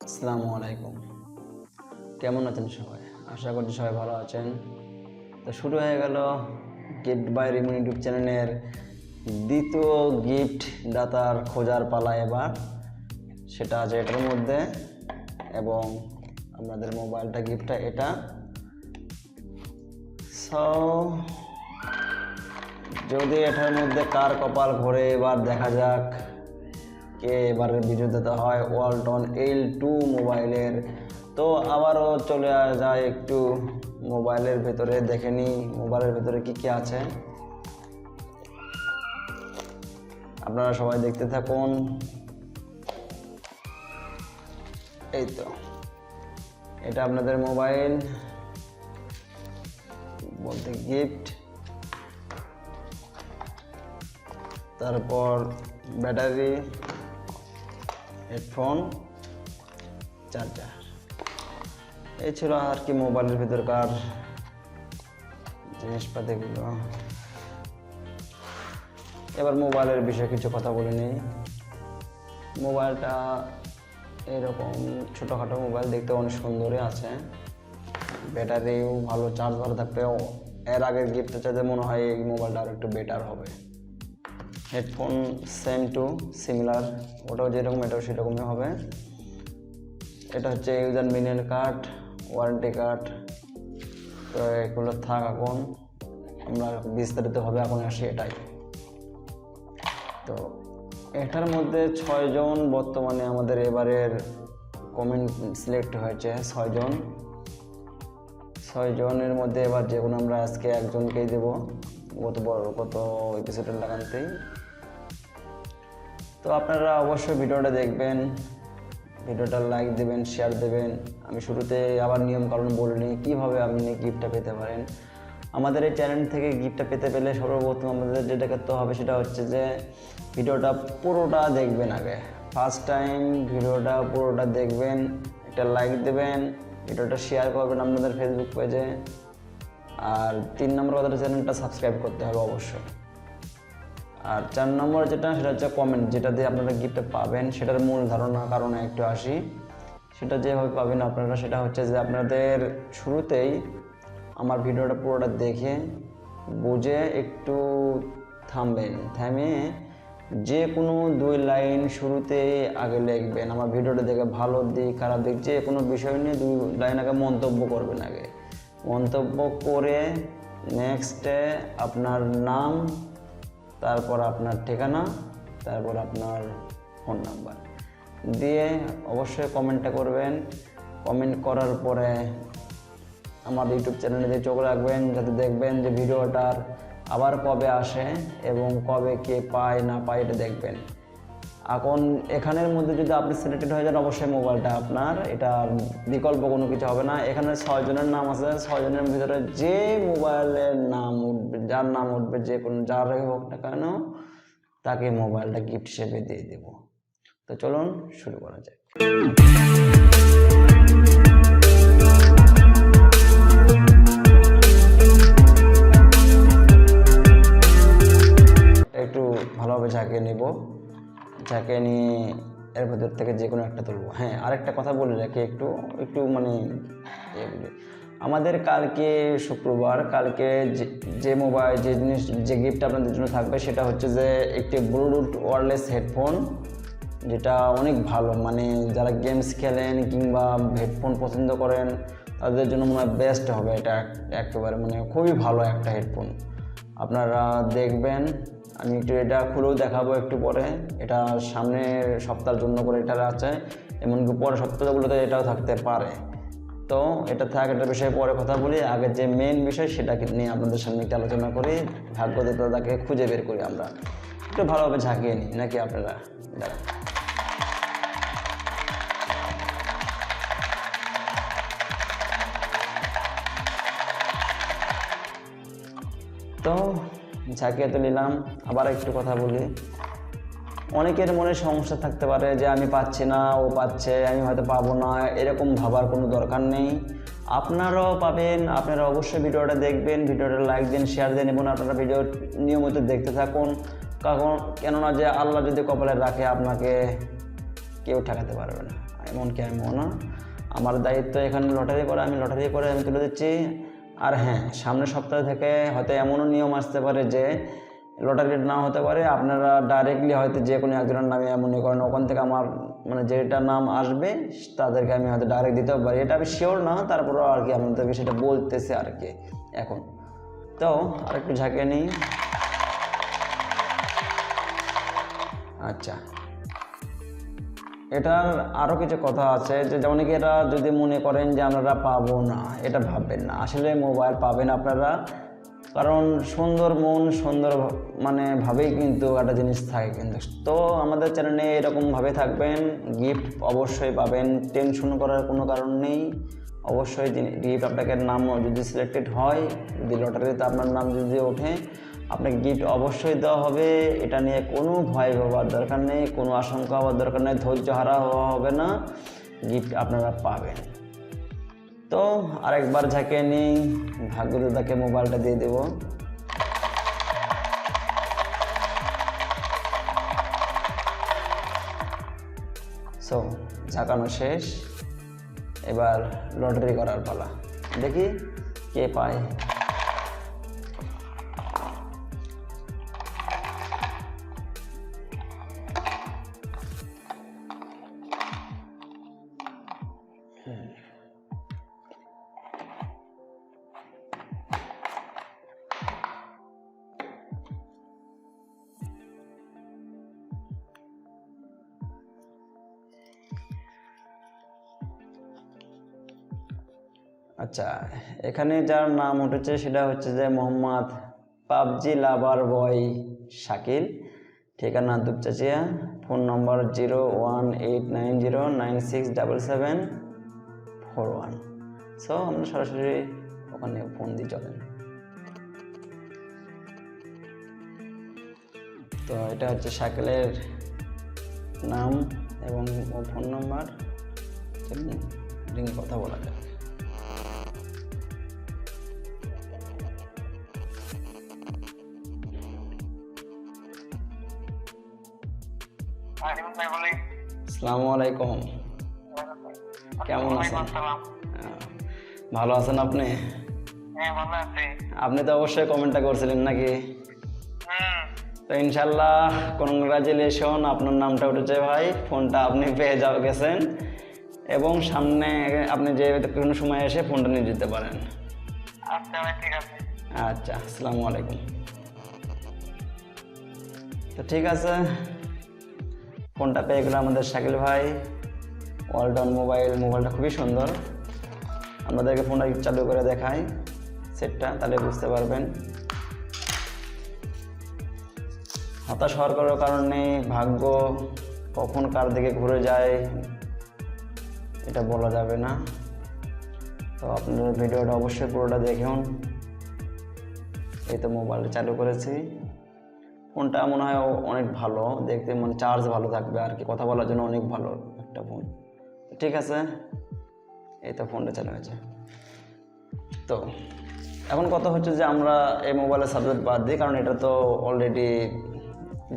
আসসালামু আলাইকুম। কেমন আছেন সবাই? আশা করছি সবাই ভালো আছেন। তো শুরু হয়ে গেল গিফট বাই রিমন ইউটিউব চ্যানেলের দ্বিতীয় গিফট দাতার খোঁজার পালা। এবার সেটা আছে এটার মধ্যে, এবং আপনাদের মোবাইলটা গিফটটা এটা। সো যদি এটার মধ্যে কার কপাল ঘোরে, এবার দেখা যাক কে এবারের বিজেতা হয় ওয়ালটন L2 মোবাইলের। তো আবারও চলে যায় একটু মোবাইলের ভেতরে, দেখে নিই মোবাইলের ভেতরে কি কি আছে। আপনারা সবাই দেখতে থাকুন। এই তো এটা আপনাদের মোবাইল বলতে গিফট, তারপর ব্যাটারি, হেডফোন, চার্জার। এই ছিল আর কি মোবাইলের ভিতরকার জিনিসপাতিগুলো। এবার মোবাইলের বিষয়ে কিছু কথা বলে নিই। মোবাইলটা এরকম ছোটোখাটো মোবাইল, দেখতে অনেক সুন্দরই আছে। ব্যাটারিও ভালো, চার্জ ভালো থাকবেও। এর আগের গিফটের চাইতে মনে হয় এই মোবাইলটা আরও একটু বেটার হবে। হেডফোন সেম টু সিমিলার, ওটাও যেরকম এটাও সেরকমই হবে। এটা হচ্ছে user manual card, warranty card. তো এগুলো থাক, এখন আমরা বিস্তারিতভাবে এখন আসি এটাই। তো এটার মধ্যে 6 জন বর্তমানে আমাদের এবারের কমেন্ট সিলেক্ট হয়েছে। 6 জনের মধ্যে এবার যে কোনো আমরা আজকে একজনকেই দেবো, গত এপিসোডের লাগানতেই। তো আপনারা অবশ্যই ভিডিওটা দেখবেন, ভিডিওটা লাইক দেবেন, শেয়ার দেবেন। আমি শুরুতে আবার নিয়ম কারণ বলিনি কীভাবে আপনি গিফটটা পেতে পারেন। আমাদের এই চ্যানেল থেকে গিফটটা পেতে পেলে সর্বপ্রথম আমাদের যেটা করতে হবে সেটা হচ্ছে যে ভিডিওটা পুরোটা দেখবেন। আগে ফার্স্ট টাইম ভিডিওটা পুরোটা দেখবেন, একটা লাইক দেবেন, ভিডিওটা শেয়ার করবেন আপনাদের ফেসবুক পেজে। আর 3 নম্বর কথাটা, চ্যানেলটা সাবস্ক্রাইব করতে হবে অবশ্যই। আর 4 নম্বর যেটা, সেটা হচ্ছে কমেন্ট, যেটা দিয়ে আপনারা গিফটটা পাবেন সেটার মূল ধারণা কারণে একটু আসি। সেটা যেভাবে পাবেন আপনারা, সেটা হচ্ছে যে আপনাদের শুরুতেই আমার ভিডিওটা পুরোটা দেখে বুঝে একটু থামে যে কোনো 2 লাইন শুরুতে আগে লিখবেন। আমার ভিডিওটা দেখে ভালো দিক খারাপ দিক যে কোনো বিষয় নিয়ে 2 লাইন আগে মন্তব্য করবেন। আগে মন্তব্য করে নেক্সটে আপনার নাম, তারপর আপনার ঠিকানা, তারপর আপনার ফোন নাম্বার দিয়ে অবশ্যই কমেন্টটা করবেন। কমেন্ট করার পরে আমার ইউটিউব চ্যানেলে দিয়ে চোখ রাখবেন, যাতে দেখবেন যে ভিডিওটার আবার কবে আসে এবং কবে কে পায় না পায় এটা দেখবেন। এখন এখানের মধ্যে যদি আপনি সিলেক্টেড হয়ে যান, অবশ্যই মোবাইলটা আপনার, এটা বিকল্প কোনো কিছু হবে না। এখানে 6 জনের নাম আছে, 6 জনের ভিতরে যে মোবাইলের নাম উঠবে, যার নাম উঠবে, যে কোনো যারই হোক না কেন, তাকে মোবাইলটা গিফট হিসেবে দিয়ে দেব। তো চলুন শুরু করা যায়। একটু ভালোভাবে ঝাঁকিয়ে নেব, ঝাঁকিয়ে নিয়ে এর ভেতর থেকে যে কোনো একটা তুলবো। হ্যাঁ, আরেকটা কথা বলে রাখি, একটু মানে আমাদের কালকে শুক্রবার, কালকে যে মোবাইল যে জিনিস যে গিফট আপনাদের জন্য থাকবে সেটা হচ্ছে যে একটি ব্লুটুথ ওয়্যারলেস হেডফোন, যেটা অনেক ভালো। মানে যারা গেমস খেলেন কিংবা হেডফোন পছন্দ করেন তাদের জন্য মনে হয় বেস্ট হবে এটা। একেবারে মানে খুবই ভালো একটা হেডফোন। আপনারা দেখবেন, আমি একটু এটা খুলেও দেখাবো একটু পরে। এটা সামনের সপ্তাহের জন্য করে এটা আছে, এমনকি পরের সপ্তাহগুলোতে এটাও থাকতে পারে। তো এটা থাক, এটার বিষয়ে পরে কথা বলি। আগে যে মেন বিষয় সেটাকে নিয়ে আপনাদের সামনে একটু আলোচনা করি, ভাগ্যদেবতাকে খুঁজে বের করি। আমরা একটু ভালোভাবে ঝাঁকিয়ে নিই নাকি আপনারা? তো ঝাঁকিয়ে তো নিলাম। আবার একটু কথা বলি, অনেকের মনে সমস্যা থাকতে পারে যে আমি পাচ্ছি না, ও পাচ্ছে, আমি হয়তো পাবো না। এরকম ভাবার কোনো দরকার নেই, আপনারাও পাবেন। আপনারা অবশ্যই ভিডিওটা দেখবেন, ভিডিওটা লাইক দিন, শেয়ার দিন এবং আপনারা ভিডিও নিয়মিত দেখতে থাকুন। কেননা যে আল্লাহ যদি কপালে রাখে আপনাকে কেউ ঠেকাতে পারবে না। এমনকি আমিও না, আমার দায়িত্ব এখানে লটারি করে, আমি লটারি করে আমি তুলে দিচ্ছি। আর হ্যাঁ, সামনের সপ্তাহ থেকে হয়তো এমনও নিয়ম আসতে পারে যে লটারির নাম হতে পারে, আপনারা ডাইরেক্টলি হয়তো যে কোনো একজনের নামে এমনই করেন, ওখান থেকে আমার মানে যেটা নাম আসবে তাদেরকে আমি হয়তো ডাইরেক্ট দিতেও পারি, এটা আমি শিওর না, তারপরেও আর কি আপনাদেরকে সেটা বলতেছে আর কি এখন। তো আরেকটু ঝাঁকিয়ে নিই। আচ্ছা, এটার আরও কিছু কথা আছে যে অনেকে এরা যদি মনে করেন যে আপনারা পাবো না, এটা ভাববেন না, আসলে মোবাইল পাবেন আপনারা, কারণ সুন্দর মন সুন্দর মানে ভাবেই কিন্তু একটা জিনিস থাকে কিন্তু। তো আমাদের চ্যানেলে এরকমভাবে থাকবেন, গিফট অবশ্যই পাবেন, টেনশন করার কোনো কারণ নেই। অবশ্যই গিফট আপনাকে নাম যদি সিলেক্টেড হয়, যদি লটারিতে আপনার নাম যদি ওঠে, আপনাকে গিফট অবশ্যই দেওয়া হবে, এটা নিয়ে কোনো ভয় পাওয়ার দরকার নেই, কোনো আশঙ্কা হওয়ার দরকার নেই, ধৈর্য হারা হওয়া হবে না, গিফট আপনারা পাবেন। তো আরেকবার ঝাঁকিয়ে নিই, ভাগ্যদাতাকে মোবাইলটা দিয়ে দেব। সো ঝাঁকানো শেষ, এবার লটারি করার পালা, দেখি কে পায়। আচ্ছা, এখানে যার নাম উঠেছে সেটা হচ্ছে যে মোহাম্মদ পাবজি লাভার বয় শাকিল, ঠিকানা দুপচাচিয়া, ফোন নম্বর 01890967741। সো আমরা সরাসরি ওখানে ফোন দিয়ে চলেন। তো এটা হচ্ছে শাকিলের নাম এবং ফোন নম্বর, রিংয়ে কথা বলা যায়। আসসালামু আলাইকুম, কেমন আছেন? ভালো আছেন আপনি? আপনি তো অবশ্যই কমেন্টটা করছিলেন নাকি? তো ইনশাল্লাহ কনগ্রাচুলেশন, আপনার নামটা উঠেছে ভাই, ফোনটা আপনি পেয়ে গেছেন এবং সামনে আপনি যে কোনো সময় এসে ফোনটা নিয়ে যেতে পারেন। আচ্ছা, আসসালামু আলাইকুম। তো ঠিক আছে, ফোনটা পেয়ে গেল আমাদের শাকিল ভাই, ওয়ালটন মোবাইলটা খুবই সুন্দর। আপনাদেরকে ফোনটা চালু করে দেখাই সেটটা, তাহলে বুঝতে পারবেন। হতাশ হওয়ার কোনো কারণ নেই, ভাগ্য কখন কার দিকে ঘুরে যায় এটা বলা যাবে না। তো আপনারা ভিডিওটা অবশ্যই পুরোটা দেখুন। এই তো মোবাইলটা চালু করেছি, ফোনটা মনে হয় অনেক ভালো দেখতে, মানে চার্জ ভালো থাকবে আর কি, কথা বলার জন্য অনেক ভালো একটা ফোন। ঠিক আছে, এই তো ফোনটা চালু হয়েছে। তো এখন কথা হচ্ছে যে আমরা এই মোবাইলের সাবজেক্ট বাদ দিই, কারণ এটা তো অলরেডি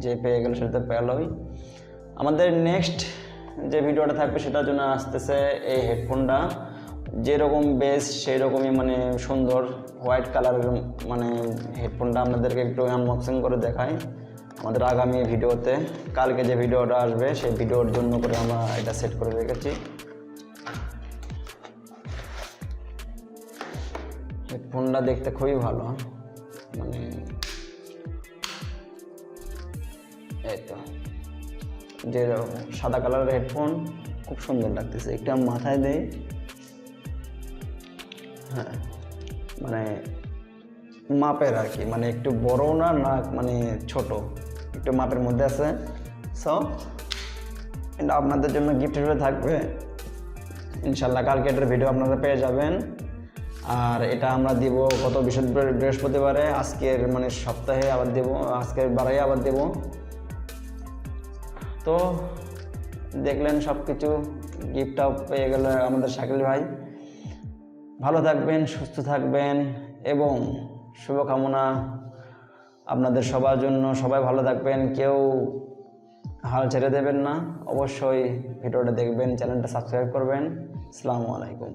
যে পেয়ে গেল সেটা তো পেলোই। আমাদের নেক্সট যে ভিডিওটা থাকবে সেটার জন্য আসতেছে এই হেডফোনটা, যেরকম বেস সেই রকমই মানে সুন্দর হোয়াইট কালারের মানে হেডফোনটা আপনাদেরকে একটু আনবক্সিং করে দেখাই আমাদের আগামী ভিডিওতে। কালকে যে ভিডিওটা আসবে সেই ভিডিওর জন্য করে আমরা এটা সেট করে রেখেছি। হেডফোনটা দেখতে খুবই ভালো, মানে এই তো যে সাদা কালারের হেডফোন খুব সুন্দর লাগতেছে, একটু মাথায় দেই। হ্যাঁ, মানে মাপের আর কি, মানে একটু বড় না মানে ছোট, একটু মাপের মধ্যে আছে। সো এটা আপনাদের জন্য গিফট হিসেবে থাকবে ইনশাল্লাহ। কালকে এটার ভিডিও আপনারা পেয়ে যাবেন। আর এটা আমরা দিব গত বৃহস্পতিবারে, আজকের মানে সপ্তাহে আবার দেব, আজকের বারাই আবার দেব। তো দেখলেন সব কিছু, গিফটটাও পেয়ে গেল আমাদের শাকিল ভাই। ভালো থাকবেন, সুস্থ থাকবেন এবং শুভকামনা আপনাদের সবার জন্য, সবাই ভালো থাকবেন, কেউ হাল ছেড়ে দেবেন না, অবশ্যই ভিডিওটা দেখবেন, চ্যানেলটা সাবস্ক্রাইব করবেন। আসসালামু আলাইকুম।